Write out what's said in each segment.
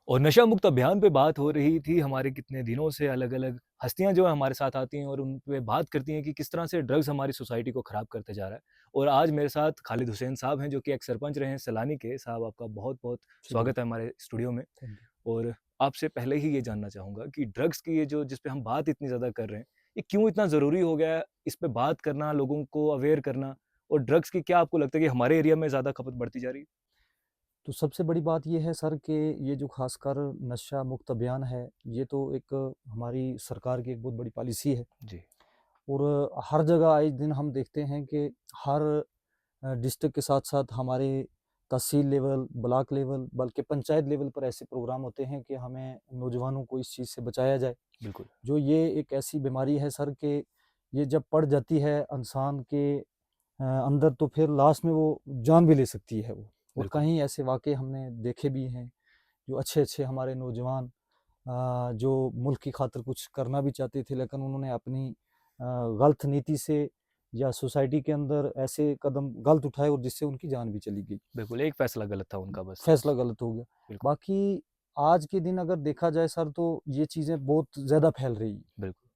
और नशा मुक्त अभियान पे बात हो रही थी। हमारे कितने दिनों से अलग-अलग हस्तियाँ जो है हमारे साथ आती हैं और उन पे बात करती हैं कि किस तरह से ड्रग्स हमारी सोसाइटी को ख़राब करते जा रहा है। और आज मेरे साथ खालिद हुसैन साहब हैं जो कि एक्स सरपंच रहे हैं सैलानी के। साहब आपका बहुत-बहुत शुक्रिया। स्वागत है हमारे स्टूडियो में। Thank you. और आपसे पहले ही ये जानना चाहूँगा कि ड्रग्स की ये जो जिस पे हम बात इतनी ज़्यादा कर रहे हैं, ये क्यों इतना ज़रूरी हो गया है इस पे बात करना, लोगों को अवेयर करना? और ड्रग्स की क्या आपको लगता है कि हमारे एरिया में ज़्यादा खपत बढ़ती जा रही है? तो सबसे बड़ी बात ये है सर कि ये जो ख़ासकर नशा मुक्त अभियान है, ये तो एक हमारी सरकार की एक बहुत बड़ी पॉलिसी है। जी, और हर जगह आए दिन हम देखते हैं कि हर डिस्ट्रिक्ट के साथ-साथ हमारे तहसील लेवल, ब्लॉक लेवल, बल्कि पंचायत लेवल पर ऐसे प्रोग्राम होते हैं कि हमें नौजवानों को इस चीज़ से बचाया जाए। बिल्कुल, जो ये एक ऐसी बीमारी है सर कि ये जब पड़ जाती है इंसान के अंदर, तो फिर लास्ट में वो जान भी ले सकती है वो। और बिल्कुल। कहीं ऐसे वाक़ये हमने देखे भी हैं, जो अच्छे-अच्छे हमारे नौजवान जो मुल्क की खातिर कुछ करना भी चाहते थे, लेकिन उन्होंने अपनी गलत नीति से या सोसाइटी के अंदर ऐसे कदम गलत उठाए और जिससे उनकी जान भी चली गई। बिल्कुल, एक फ़ैसला गलत था उनका बस। फैसला गलत हो गया। बिल्कुल, बाकी आज के दिन अगर देखा जाए सर, तो ये चीज़ें बहुत ज़्यादा फैल रही हैं। बिल्कुल।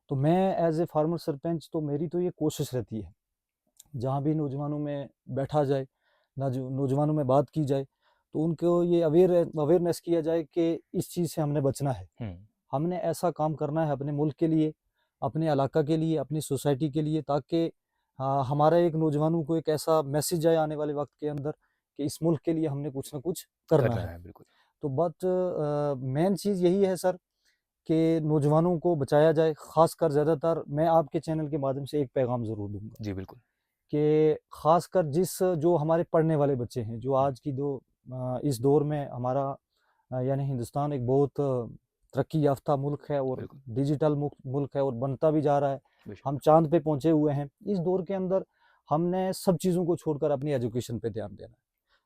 तो मैं एज़ ए फार्मर सरपंच, तो मेरी तो ये कोशिश रहती है, जहाँ भी नौजवानों में बैठा जाए, ना जो नौजवानों में बात की जाए, तो उनको ये अवेयरनेस किया जाए कि इस चीज़ से हमने बचना है। हुँ, हमने ऐसा काम करना है अपने मुल्क के लिए, अपने इलाका के लिए, अपनी सोसाइटी के लिए, ताकि हमारा एक नौजवानों को एक ऐसा मैसेज आए आने वाले वक़्त के अंदर कि इस मुल्क के लिए हमने कुछ न कुछ करना करना है। है, बिल्कुल। तो बट मेन चीज़ यही है सर कि नौजवानों को बचाया जाए। ख़ासकर ज़्यादातर मैं आपके चैनल के माध्यम से एक पैगाम ज़रूर दूँगा जी, बिल्कुल। कि ख़ासकर जो हमारे पढ़ने वाले बच्चे हैं, जो हुँ, आज की इस दौर में हमारा यानी हिंदुस्तान एक बहुत तरक्की याफ़्ता मुल्क है और बिल्कुल, डिजिटल मुल्क है और बनता भी जा रहा है। बेशक, हम चाँद पे पहुँचे हुए हैं। इस दौर के अंदर हमने सब चीज़ों को छोड़कर अपनी एजुकेशन पे ध्यान देना है।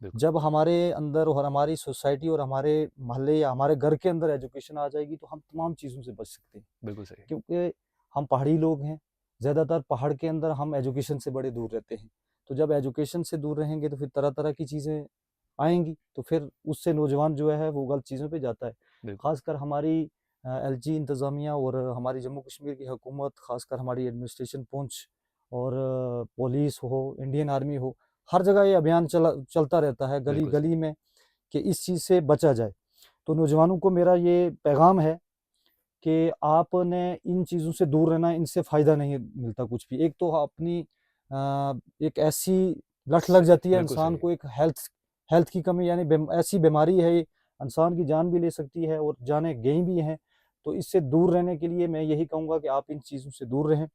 बिल्कुल, जब हमारे अंदर और हमारी सोसाइटी और हमारे मोहल्ले या हमारे घर के अंदर एजुकेशन आ जाएगी, तो हम तमाम चीज़ों से बच सकते हैं। बिल्कुल सही। क्योंकि हम पहाड़ी लोग हैं, ज़्यादातर पहाड़ के अंदर हम एजुकेशन से बड़े दूर रहते हैं। तो जब एजुकेशन से दूर रहेंगे, तो फिर तरह-तरह की चीज़ें आएँगी, तो फिर उससे नौजवान जो है वो गलत चीज़ों पे जाता है। बिल्कुल, ख़ासकर हमारी एलजी इंतज़ामिया और हमारी जम्मू कश्मीर की हुकूमत, ख़ासकर हमारी एडमिनिस्ट्रेशन पुंछ और पुलिस हो, इंडियन आर्मी हो, हर जगह ये अभियान चलता रहता है बिल्कुल सही। गली-गली में कि इस चीज़ से बचा जाए। तो नौजवानों को मेरा ये पैगाम है कि आपने इन चीज़ों से दूर रहना, इनसे फ़ायदा नहीं मिलता कुछ भी। एक तो अपनी एक ऐसी लत लग जाती है बिल्कुल इंसान सही। को, एक हेल्थ हेल्थ की कमी, यानी ऐसी बीमारी है ये, इंसान की जान भी ले सकती है और जानें गई भी हैं। तो इससे दूर रहने के लिए मैं यही कहूँगा कि आप इन चीज़ों से दूर रहें,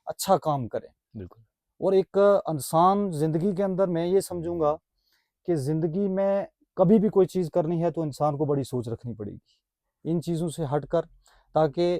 अच्छा काम करें। बिल्कुल, और एक इंसान ज़िंदगी के अंदर मैं ये समझूँगा कि ज़िंदगी में कभी भी कोई चीज़ करनी है, तो इंसान को बड़ी सोच रखनी पड़ेगी। इन चीज़ों से हटकर, ताकि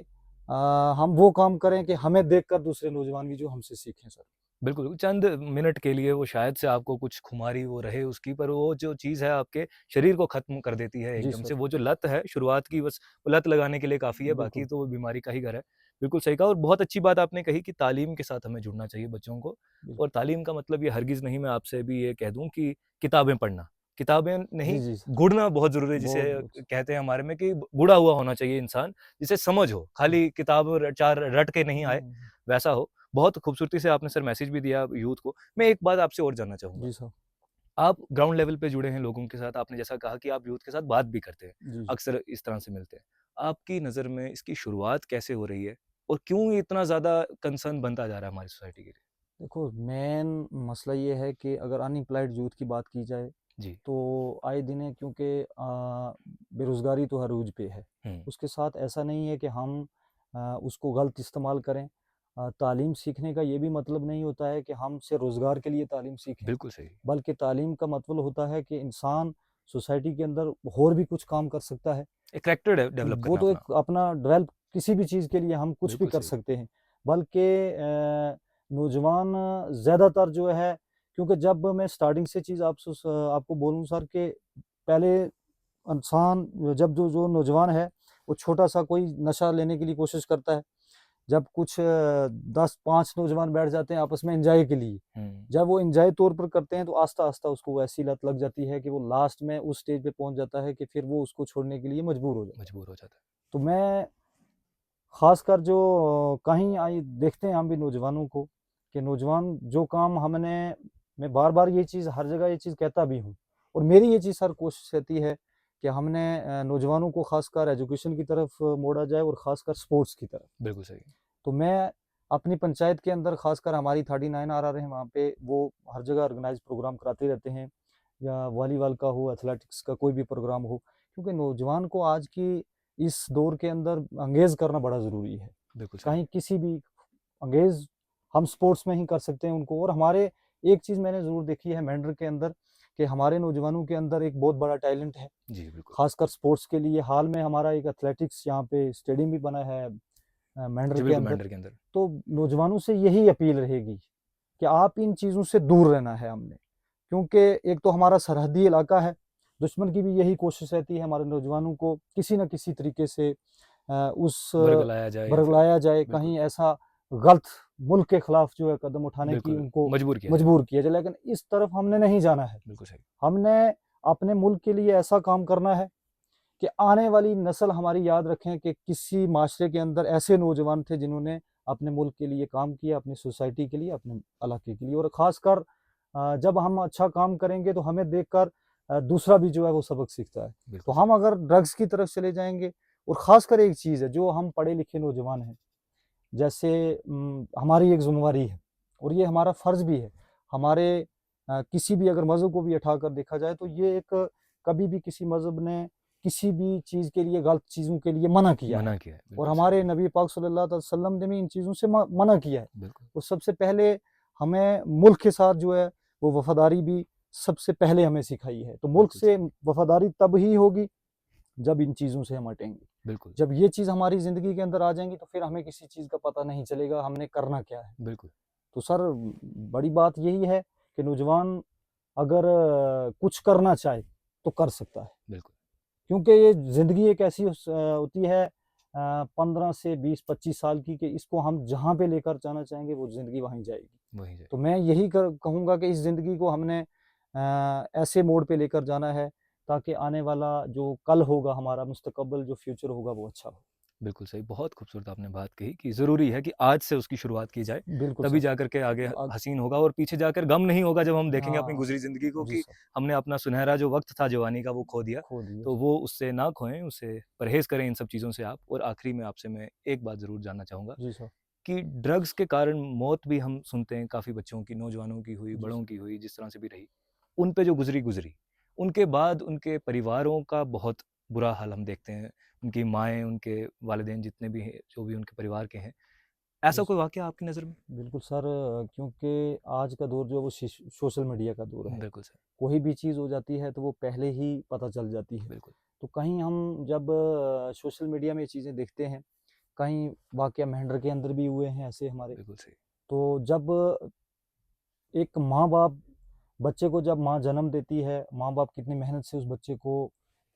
हम वो काम करें कि हमें देखकर दूसरे नौजवान भी जो हमसे सीखें सर। बिल्कुल, चंद मिनट के लिए वो शायद से आपको कुछ खुमारी वो रहे उसकी, पर वो जो चीज़ है आपके शरीर को ख़त्म कर देती है जी एकदम सर, से। वो जो लत है शुरुआत की बस वो लत लगाने के लिए काफ़ी है, बाकी बिल्कुल, तो वो बीमारी का ही घर है। बिल्कुल सही कहा और बहुत अच्छी बात आपने कही कि तालीम के साथ हमें जुड़ना चाहिए बच्चों को। और बिल्कुल। तालीम का मतलब ये हरगिज़ नहीं मैं आपसे भी ये कह दूँ कि किताबें पढ़ना। किताबें जी, नहीं, जी सर। गुढ़ना बहुत ज़रूरी है जिसे बहुत कहते हैं हमारे में कि गुढ़ा हुआ होना चाहिए इंसान, जिसे समझ हो, जी। खाली किताब र 4 रट के नहीं आए, हुँ, वैसा हो। बहुत खूबसूरती से आपने सर मैसेज भी दिया यूथ को। मैं एक बात आपसे और जानना चाहूँगा। जी सर। आप ग्राउंड लेवल पे जुड़े हैं लोगों के साथ, आपने जैसा कहा कि आप यूथ के साथ बात भी करते हैं, जी, जी। अक्सर इस तरह से मिलते हैं। आपकी नज़र में इसकी शुरुआत कैसे हो रही है और क्यों ये इतना ज़्यादा कंसर्न बनता जा रहा है हमारी सोसाइटी के लिए? देखो, मेन मसला ये है कि अगर अनएम्प्लॉयड यूथ की बात की जाए, जी। तो आए दिन है, क्योंकि बेरोज़गारी तो हर रोज़ पे है। हुँ, उसके साथ ऐसा नहीं है कि हम उसको गलत इस्तेमाल करें। तालीम सीखने का ये भी मतलब नहीं होता है कि हम सिर्फ़ रोज़गार के लिए तालीम सीखें, बिल्कुल सही। बल्कि तालीम का मतलब होता है कि इंसान सोसाइटी के अंदर और भी कुछ काम कर सकता है। एक कैरेक्टर डेवलप वो करना तो एक अपना। अपना डेवलप, किसी भी चीज़ के लिए हम कुछ भी बिल्कुल कर सही। सकते हैं। बल्कि नौजवान ज़्यादातर जो है, क्योंकि जब मैं स्टार्टिंग से चीज़ आपको बोलूँ सर, कि पहले इंसान, जब जो जो नौजवान है, वो छोटा-सा कोई नशा लेने के लिए कोशिश करता है। जब कुछ 10-5 नौजवान बैठ जाते हैं आपस में एंजॉय के लिए, जब वो एंजॉय तौर पर करते हैं तो आस्ता-आस्ता उसको वैसी लत लग जाती है कि वो लास्ट में उस स्टेज पे पहुँच जाता है कि फिर वो उसको छोड़ने के लिए मजबूर हो जाता है। मजबूर हो जाता है। तो मैं ख़ासकर जो कहीं आई देखते हैं हम भी नौजवानों को कि नौजवान जो काम हमने मैं बार-बार ये चीज़ हर जगह ये चीज़ कहता भी हूँ और मेरी ये चीज़ हर कोशिश रहती है कि हमने नौजवानों को ख़ासकर एजुकेशन की तरफ मोड़ा जाए और ख़ासकर स्पोर्ट्स की तरफ। बिल्कुल सही। तो मैं अपनी पंचायत के अंदर ख़ासकर हमारी 39 आरआर है वहाँ पे वो हर जगह ऑर्गेनाइज़ प्रोग्राम कराते रहते हैं या वॉलीबॉल का हो, एथलेटिक्स का कोई भी प्रोग्राम हो, क्योंकि नौजवान को आज की इस दौर के अंदर एंगेज करना बड़ा ज़रूरी है। बिल्कुल सही। कहीं किसी भी एंगेज हम स्पोर्ट्स में ही कर सकते हैं उनको और हमारे एक चीज़ मैंने ज़रूर देखी है मेंढर के अंदर कि हमारे नौजवानों के अंदर एक बहुत बड़ा टैलेंट है, जी, बिल्कुल। ख़ासकर स्पोर्ट्स के लिए। हाल में हमारा एक एथलेटिक्स यहाँ पे स्टेडियम भी बना है मेंढर जी, के बिल्कुल अंदर। मेंढर के अंदर। तो नौजवानों से यही अपील रहेगी कि आप इन चीज़ों से दूर रहना है हमने, क्योंकि एक तो हमारा सरहदी इलाका है, दुश्मन की भी यही कोशिश रहती है हमारे नौजवानों को किसी न किसी तरीके से उस बरगलाया जाए या फिर बरगलाया जाए, बिल्कुल, कहीं ऐसा गलत मुल्क के खिलाफ जो है कदम उठाने की बिल्कुल, उनको मजबूर किया जाए। मजबूर किया जाए, लेकिन इस तरफ हमने नहीं जाना है। बिल्कुल सही। हमने अपने मुल्क के लिए ऐसा काम करना है कि आने वाली नस्ल हमारी याद रखें कि किसी माशरे के अंदर ऐसे नौजवान थे जिन्होंने अपने मुल्क के लिए काम किया, अपनी सोसाइटी के लिए, अपने इलाके के लिए और ख़ासकर जब हम अच्छा काम करेंगे तो हमें देखकर दूसरा भी जो है वो सबक सीखता है। तो बिल्कुल सही। हम अगर ड्रग्स की तरफ चले जाएँगे और ख़ासकर एक चीज़ है जो हम पढ़े-लिखे नौजवान हैं, जैसे हमारी एक ज़िम्मेवारी है और ये हमारा फ़र्ज़ भी है। हमारे किसी भी अगर मज़हब को भी उठाकर देखा जाए तो ये एक कभी भी किसी मज़हब ने किसी भी चीज़ के लिए गलत चीज़ों के लिए मना किया है मना किया है, और बिल्कुल सही। हमारे नबी पाक सल्लल्लाहु अलैहि वसल्लम ने भी इन चीज़ों से मना किया है। बिल्कुल, और सबसे पहले हमें मुल्क के साथ जो है वो वफ़ादारी भी सबसे पहले हमें सिखाई है। तो मुल्क बिल्कुल से सही। वफ़ादारी तब ही होगी जब इन चीज़ों से हम हटेंगे। बिल्कुल, जब ये चीज़ हमारी ज़िंदगी के अंदर आ जाएँगी तो फिर हमें किसी चीज़ का पता नहीं चलेगा हमने करना क्या है। बिल्कुल, तो सर बड़ी बात यही है कि नौजवान अगर कुछ करना चाहे तो कर सकता है। बिल्कुल, क्योंकि ये ज़िंदगी एक ऐसी होती है 15 से 20-25 साल की कि इसको हम जहाँ पे लेकर जाना चाहेंगे वो ज़िंदगी वहीं जाएगी। वहीं जाए। तो मैं यही कहूँगा कि इस ज़िंदगी को हमने ऐसे मोड़ पे लेकर जाना है ताकि आने वाला जो कल होगा हमारा मुस्तकबिल जो फ्यूचर होगा वो अच्छा हो। बिल्कुल सही, बहुत खूबसूरत आपने बात कही कि ज़रूरी है कि आज से उसकी शुरुआत की जाए, बिल्कुल तभी सर। जाकर के आगे अग हसीन होगा और पीछे जाकर गम नहीं होगा जब हम देखेंगे अपनी हाँ, गुज़री ज़िंदगी को जी कि सर, हमने अपना सुनहरा जो वक़्त था जवानी का वो खो दिया। खो दिए तो जी। वो उससे ना खोएँ, उससे परहेज़ करें इन सब चीज़ों से आप। और आखिरी में आपसे मैं एक बात ज़रूर जानना चाहूँगा जी सर, कि ड्रग्स के कारण मौत भी हम सुनते हैं काफ़ी बच्चों की, नौजवानों की हुई, जी बड़ों सर, की हुई, जिस तरह से भी रही। उन पे जो गुज़री, उनके बाद उनके परिवारों का बहुत बुरा हाल हम देखते हैं। उनकी माएँ, उनके वालिदैन जितने भी हैं, जो भी उनके परिवार के हैं। जी ऐसा सर। कोई वाक़या आपकी नज़र में? बिल्कुल सर क्योंकि आज का दौर जो है वो सोशल मीडिया का दौर है। बिल्कुल सर, कोई भी चीज़ हो जाती है तो वो पहले ही पता चल जाती है। बिल्कुल, तो कहीं हम जब सोशल मीडिया में ये चीज़ें देखते हैं, कहीं वाक़या मेंढर के अंदर भी हुए हैं ऐसे हमारे। बिल्कुल सही। तो जब एक माँ-बाप बच्चे को जब माँ जन्म देती है, माँ-बाप कितनी मेहनत से उस बच्चे को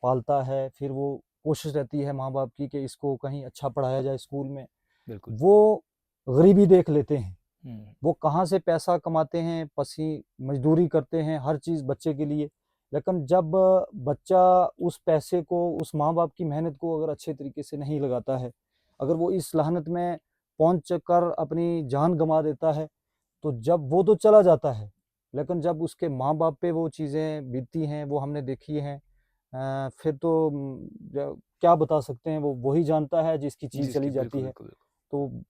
पालता है, फिर वो कोशिश रहती है माँ-बाप की कि इसको कहीं अच्छा पढ़ाया जाए स्कूल में। बिल्कुल। वो गरीबी देख लेते हैं। हुँ, वो कहाँ से पैसा कमाते हैं, मज़दूरी करते हैं, हर चीज़ बच्चे के लिए। लेकिन जब बच्चा उस पैसे को, उस माँ-बाप की मेहनत को अगर अच्छे तरीके से नहीं लगाता है, अगर वो इस लानत में पहुँच कर अपनी जान गँवा देता है, तो जब वो तो चला जाता है, लेकिन जब उसके माँ-बाप पे वो चीज़ें बीतती हैं, वो हमने देखी हैं फिर तो क्या बता सकते हैं, वो वही जानता है जिसकी चीज़ जिसकी चली जाती बिल्कुल, है। बिल्कुल, बिल्कुल, तो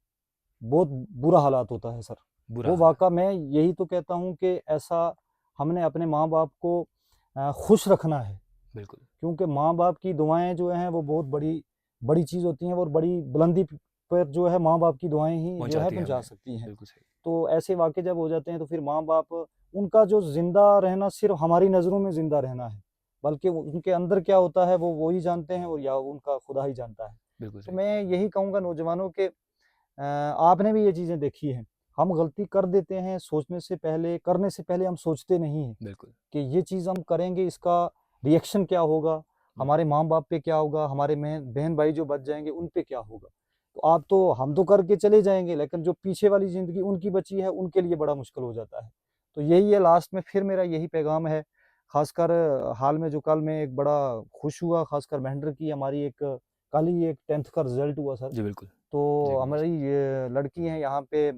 बहुत बुरा हालात होता है सर। बुरा वो हाल है। वाक़ा मैं यही तो कहता हूँ कि ऐसा हमने अपने माँ-बाप को खुश रखना है, बिल्कुल, क्योंकि माँ-बाप की दुआएँ जो हैं वो बहुत बड़ी बड़ी चीज़ होती हैं और बड़ी बुलंदी पर जो है माँ-बाप की दुआएँ ही जो है पहुँचाती है पहुँचा हमें। सकती हैं। बिल्कुल सही, तो ऐसे वाक़ये जब हो जाते हैं तो फिर माँ-बाप उनका जो ज़िंदा रहना सिर्फ़ हमारी नज़रों में ज़िंदा रहना है, बल्कि उनके अंदर क्या होता है वो ही जानते हैं और या उनका खुदा ही जानता है। बिल्कुल तो सही। मैं यही कहूँगा नौजवानों के आपने भी ये चीज़ें देखी हैं। हम गलती कर देते हैं सोचने से पहले, करने से पहले हम सोचते नहीं हैं बिल्कुल, कि ये चीज़ हम करेंगे इसका रिएक्शन क्या होगा, बिल्कुल, हमारे माँ-बाप पे क्या होगा, हमारे बहन-भाई जो बच जाएँगे उन पे क्या होगा। तो आप तो हम तो करके चले जाएँगे, लेकिन जो पीछे वाली ज़िंदगी उनकी बची है, उनके लिए बड़ा मुश्किल हो जाता है। तो यही है, लास्ट में फिर मेरा यही पैगाम है, ख़ासकर हाल में जो कल मैं एक बड़ा खुश हुआ, ख़ासकर मेंढर की हमारी एक कल ही एक 10th का रिज़ल्ट हुआ सर। जी, बिल्कुल। जी, तो बिल्कुल सर। हमारी ये लड़की हैं यहाँ पे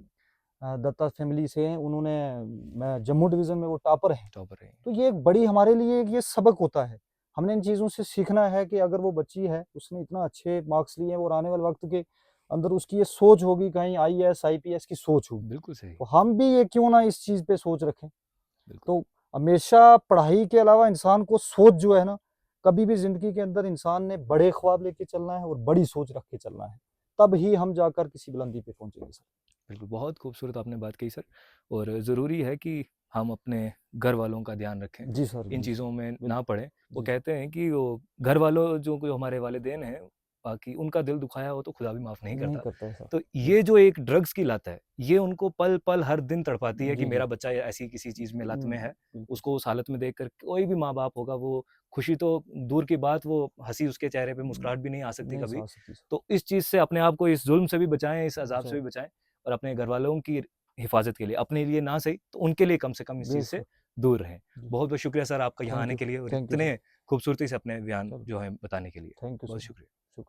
दत्ता फैमिली से हैं, उन्होंने मैं जम्मू डिवीज़न में वो टॉपर हैं। टॉपर रही हैं। तो ये एक बड़ी हमारे लिए एक ये सबक होता है। हमने इन चीज़ों से सीखना है कि अगर वो बच्ची है, उसने इतना अच्छे मार्क्स लिए हैं और आने वाले वक़्त के अंदर उसकी ये सोच होगी, कहीं आईएएस, आईपीएस की सोच होगी। बिल्कुल सही, तो हम भी ये क्यों ना इस चीज़ पे सोच रखें। बिल्कुल। तो हमेशा पढ़ाई के अलावा इंसान को सोच जो है ना, कभी भी ज़िंदगी के अंदर इंसान ने बड़े ख्वाब लेके चलना है और बड़ी सोच रख के चलना है। तब ही हम जाकर किसी बुलंदी पे पहुँचेंगे सर। बिल्कुल, बहुत खूबसूरत आपने बात कही सर। और ज़रूरी है कि हम अपने घर वालों का ध्यान रखें, जी सर, इन जी सर। चीज़ों में ना बिल्कुल, पड़ें। वो जी सर। कहते हैं कि वो घर वालों जो कोई हमारे वालिदैन हैं, बाकी उनका दिल दुखाया हो तो खुदा भी माफ़ नहीं नहीं करता। करता है सर। तो जी। ये जो एक ड्रग्स की लत है, ये उनको पल-पल हर दिन तड़पाती है कि जी, जी। मेरा बच्चा ऐसी किसी चीज़ में लत में है। बिल्कुल उसको सर। उस हालत में देखकर कोई भी माँ-बाप होगा, वो खुशी तो दूर की बात, वो हँसी उसके चेहरे पे मुस्कुराहट भी नहीं आ सकती नहीं कभी। आ सकती सर। तो इस चीज़ से अपने आप को इस ज़ुल्म से भी बचाएँ, इस अज़ाब से सर, भी बचाएँ और अपने घरवालों की हिफ़ाज़त के लिए, अपने लिए ना सही तो उनके लिए कम से कम इस जी चीज़ से सर। दूर रहें। जी। बहुत-बहुत शुक्रिया सर आपका यहाँ थैंक आने यू, के लिए और थैंक यू सर। इतने खूबसूरती से अपने बयान चलो, जो है बताने के लिए। थैंक यू बहुत सर। शुक्रिया। शुक